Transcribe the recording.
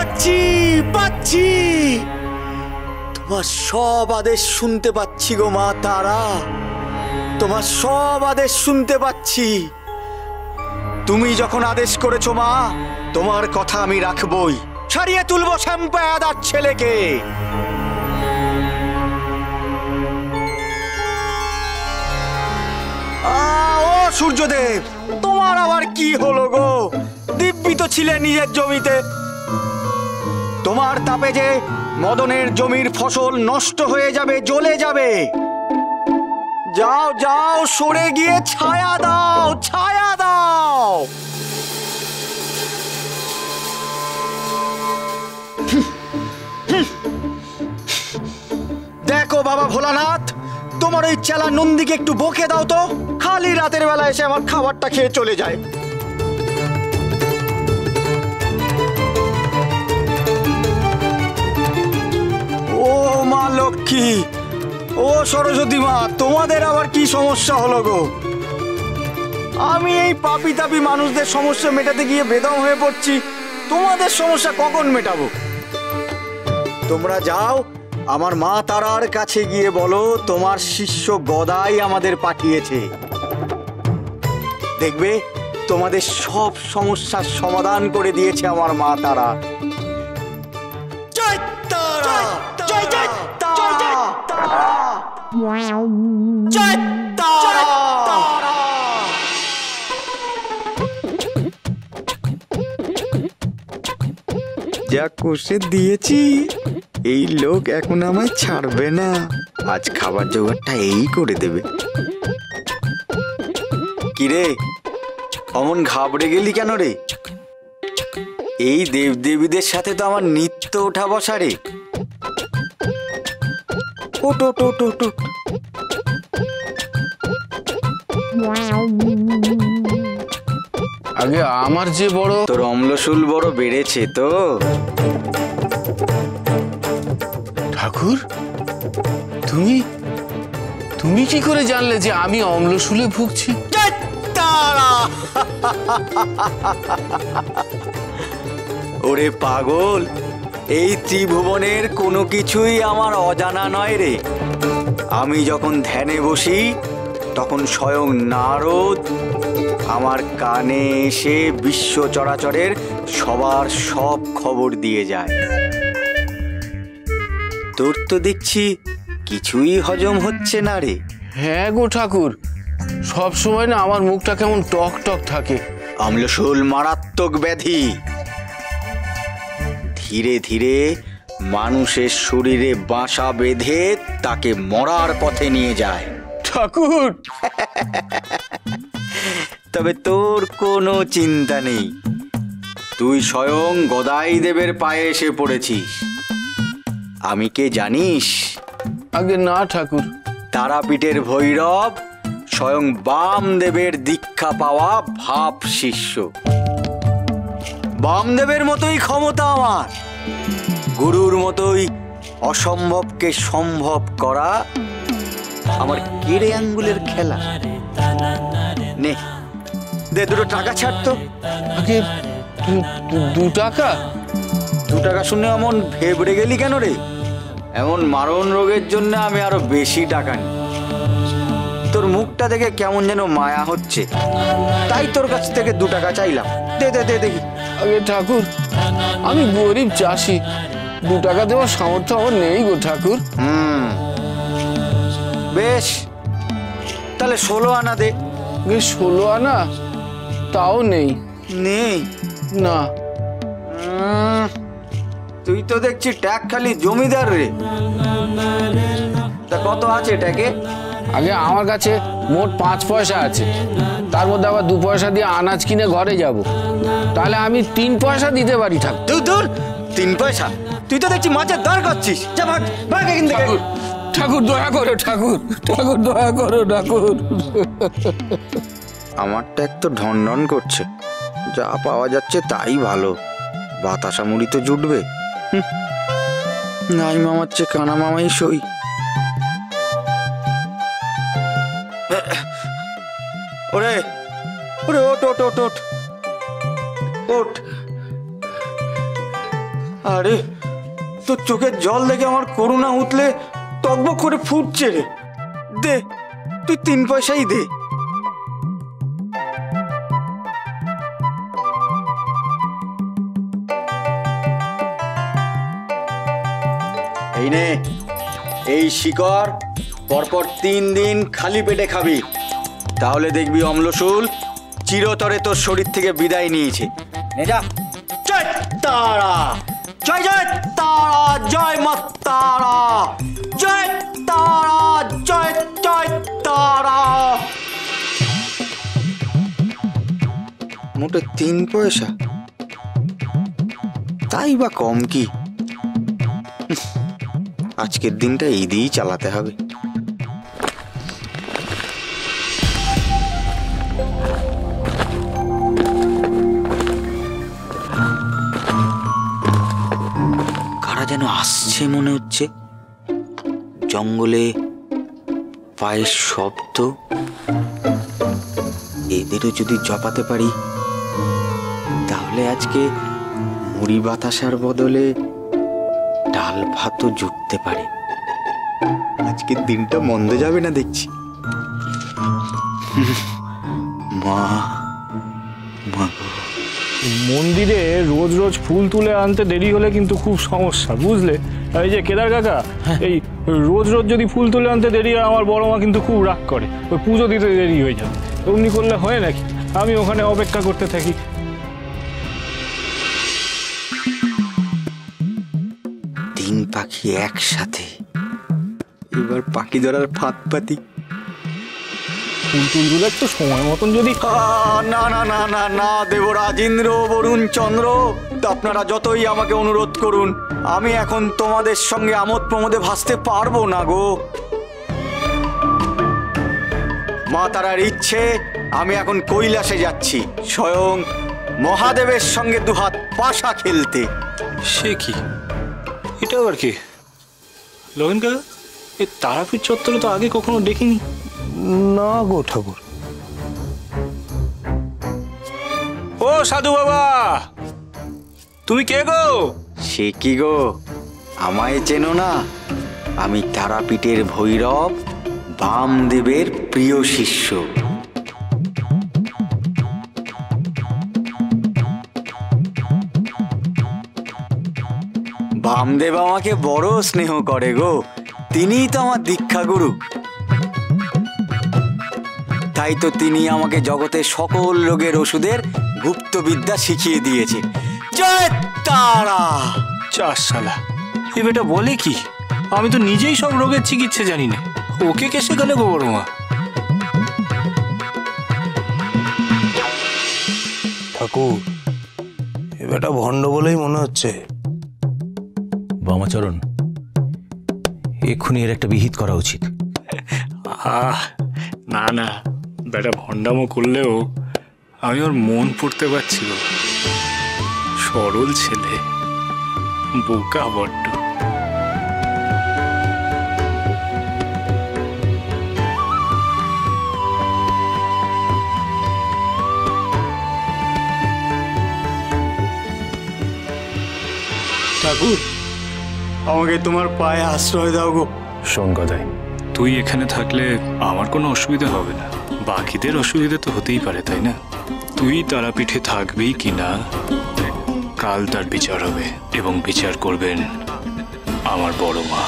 পাচ্ছি পাচ্ছি, তোমার সব আদেশ শুনতে পাচ্ছি গো মা তারা, তোমার সব আদেশ শুনতে পাচ্ছি। তুমি যখন আদেশ করেছো মা, তোমার কথা আমি রাখবই। ছাড়িয়ে তুলবো শ্যামপায়াদার ছেলেকে। ও সূর্যদেব, তোমার আবার কি হলো গো? দিব্যি তো ছিলে নিজের জমিতে। তোমার তাপে যে মদনের জমির ফসল নষ্ট হয়ে যাবে, জ্বলে যাবে। যাও যাও, সরে গিয়ে ছায়া দাও, ছায়া দাও। দেখো বাবা ভোলানাথ, তোমার ওই চেলা নন্দীকে একটু বকে দাও তো। খালি রাতের বেলা এসে আমার খাবারটা খেয়ে চলে যায়। ও মা লক্ষ্মী, ও সরস্বতী মা, তোমাদের আবার কি সমস্যা হলো গো? আমি এই পাপি তাপি মানুষদের সমস্যা মেটাতে গিয়ে বেদম হয়ে পড়ছি, তোমাদের সমস্যা কখন মেটাবো? তোমরা যাও, আমার মা তারার কাছে গিয়ে বলো তোমার শিষ্য গদাই আমাদের পাঠিয়েছে। দেখবে তোমাদের সব সমস্যার সমাধান করে দিয়েছে আমার মা তারা। জয় তারা, জয় জয় তারা, জয় তারা। যা কষে দিয়েছি, এই লোক এখন আমায় ছাড়বে না। আজ খাবার জোগাড়টা এই করে দেবে। কিরে, অমন ঘাবড়ে গেলি কেন রে? এই দেবদেবীদের সাথে তো আমার নিত্য ওঠা বসা রে। ওট ওট ওট ওট ওট। আগে আমার যে বড়, তোর অম্লশূল বড় বেড়েছে তো। ঠাকুর, তুমি তুমি কি করে জানলে যে আমি অম্লশূলে ভুগছি? ওরে পাগল, এই ত্রিভুবনের কোনো কিছুই আমার অজানা নয় রে। আমি যখন ধ্যানে বসি, তখন স্বয়ং নারদ আমার কানে এসে বিশ্ব চরাচরের সবার সব খবর দিয়ে যায়। তোর তো দেখছি কিছুই হজম হচ্ছে না রে। হ্যাঁ গো ঠাকুর, সব সময় না আমার মুখটা কেমন টক টক থাকে। অম্লশূল মারাত্মক ব্যাধি, ধীরে ধীরে মানুষের শরীরে বাসা বেঁধে তাকে মরার পথে নিয়ে যায়। ঠাকুর, তবে তোর কোনো চিন্তা নেই, তুই স্বয়ং গদাই দেবের পায়ে এসে পড়েছিস। আমি কে জানিস? আগে না ঠাকুর। তারাপীঠের ভৈরব, স্বয়ং বামদেবের দীক্ষা পাওয়া ভাব শিষ্য। বামদেবের মতোই ক্ষমতা আমার, গুরুর মতোই অসম্ভবকে সম্ভব করা আমার কেড়ে আঙ্গুলের খেলা। নে, দে দুটো টাকা ছাড়তো। আগে 2 টাকা? 2 টাকা শুনে এমন ভেবড়ে গেলি কেন রে? এমন মারণ রোগের জন্য আমি আরো বেশি টাকা নিই। তোর মুখটা দেখে কেমন যেন মায়া হচ্ছে, তাই তোর কাছ থেকে 2 টাকা চাইলাম। দে দে দে দেখি। আগে ঠাকুর, আমি গরিব চাষি, 2 টাকা দেওয়ার সামর্থ্য আমার নেই গো ঠাকুর। বেশ, তাহলে 16 আনা দে। 16 আনা? তাও নেই। নেই? না। তুই তো দেখছি ট্যাগ খালি জমিদার রে। তা কত আছে ট্যাগে? আগে আমার কাছে মোট 5 পয়সা আছে, তার মধ্যে আবার 2 পয়সা দিয়ে আনাজ কিনে ঘরে যাব, তাহলে আমি 3 পয়সা দিতে পারি ঠাকুর। দূর দূর, 3 পয়সা? তুই তো দেখছি মাছের দর করছিস। যা ভাগ ভাগ এখান থেকে। ঠাকুর দয়া করো ঠাকুর, ঠাকুর দয়া করো ঠাকুর। আমার ট্যাগ তো ঢন ঢন করছে, যা পাওয়া যাচ্ছে তাই ভালো। বাতাসা মুড়ি তো জুটবে। নাই মামার চেয়ে কানা মামাই সই। ওরে ওরে, ওট ওট ওট ওট ওট। আরে তোর চোখের জল দেখে আমার করুণা উঠলে টকবক করে ফুটছে রে। দে, তুই 3 পয়সাই দে। এই নে, এই শিকড় পরপর 3 দিন খালি পেটে খাবি, তাহলে দেখবি অম্লশূল চিরতরে তোর শরীর থেকে বিদায় নিয়েছে। নে যা। জয় তারা, জয় জয় তারা, জয় মা তারা, জয় তারা, জয় জয় তারা। মোটে 3 পয়সা, তাই বা কম কি? আজকের দিনটা এই দিয়েই চালাতে হবে। কারা যেন আসছে মনে হচ্ছে, জঙ্গলে পায়ের শব্দ। এদেরও যদি জপাতে পারি তাহলে আজকে মুড়ি বাতাসার বদলে ডাল ভাতও জুটতে পারে। আজকের দিনটা মন্দ যাবে না দেখছি। মা, মা মন্দিরে রোজ রোজ ফুল তুলে আনতে দেরি হলে কিন্তু খুব সমস্যা, বুঝলে? এই যে কেদার কাকা, এই রোজ রোজ যদি ফুল তুলে আনতে দেরি হয় আমার বড় মা কিন্তু খুব রাগ করে, ওই পুজো দিতে দেরি হয়ে যাবে। অমনি করলে হয় নাকি? আমি ওখানে অপেক্ষা করতে থাকি। তিন পাখি একসাথে, এবার পাখি ধরার ফাঁদ পাতি। ফুল তুলগুলো একটু সময় মতন যদি না না না না না, দেবরাজ ইন্দ্র বরুণ চন্দ্র, আপনারা যতই আমাকে অনুরোধ করুন, আমি এখন তোমাদের সঙ্গে আমোদ প্রমোদে ভাসতে পারবো না গো। মা তারার ইচ্ছে আমি এখন কৈলাসে যাচ্ছি, স্বয়ং মহাদেবের সঙ্গে দুহাত পাশা খেলতে। সে কি? এটা আবার কি? লগেন কাকা, এই তারাপীঠ চত্বরে তো আগে কখনো দেখিনি। না গো ঠাকুর। ও সাধু বাবা, তুমি কে গো? সে কি গো, আমায় চেনো না? আমি তারাপীঠের ভৈরব, বামদেবের প্রিয় শিষ্য। বামদেব আমাকে বড় স্নেহ করে গো, তিনিই তো আমার দীক্ষা গুরু। তাই তো তিনি আমাকে জগতের সকল রোগের ওষুধের গুপ্তবিদ্যা শিখিয়ে দিয়েছে। জয় তারা। চার শালা, এ বেটা বলে কি? আমি তো নিজেই সব রোগের চিকিৎসা জানি না, ওকে কে শেখালে গো বড় মা? ঠাকুর, এ বেটা ভণ্ড বলেই মনে হচ্ছে। বামাচরণ, এক্ষুনি এর একটা বিহিত করা উচিত। না না, বেটা ভণ্ডামো করলেও আমি ওর মন পড়তে পারছি গো। সরল ছেলে, বোকা বড্ড। ঠাকুর, আমাকে তোমার পায়ে আশ্রয় দাও গো। শোন গদাই, তুই এখানে থাকলে আমার কোনো অসুবিধা হবে না, বাকিদের অসুবিধা তো হতেই পারে, তাই না? তুই তারাপীঠে থাকবি কিনা কাল তার বিচার হবে, এবং বিচার করবেন আমার বড় মা।